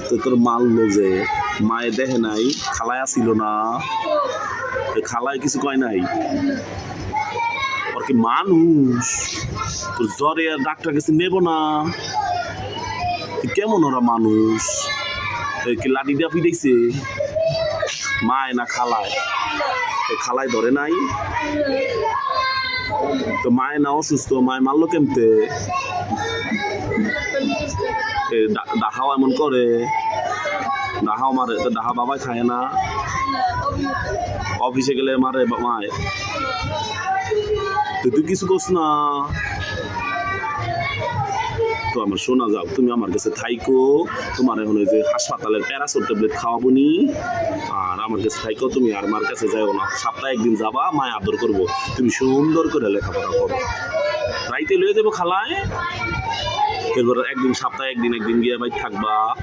তো তোর মারলো যে মায়ে দেখে নাই খালায় আসিল না, খালায় কিছু কয় নাই? ওর কি মানুষ? তোর জ্বরে আর ডাক্তার কাছে নেব না? কেমন ওরা মানুষ? কি লাঠি দিয়া পিটাইছে? মায় না খালায়? খালায় ধরে নাই? তো মায় না অসুস্থ, মায় মারলো কেমতে? ডাহাও এমন করে? ডাহাও মারে? তো ডাহা বাবাই খায় না? অফিসে গেলে মারে মায়? তুই কিছু করছ না? তো আমার শোনা যাও, তুমি আমার কাছে থাইকো, তোমার এখন ওই যে হাসপাতালের প্যারাসোল ট্যাবলেট খাওয়াবো নি, আর আমার কাছে থাইকো। তুমি আর মার কাছে যাও না, সপ্তাহে একদিন যাবা, মায় আদর করবো, তুমি সুন্দর করে লেখাপড়া করো। রাইতে লয়ে যাবো খালায়, এরপর একদিন সপ্তাহে একদিন গিয়ে বাইর থাকবা।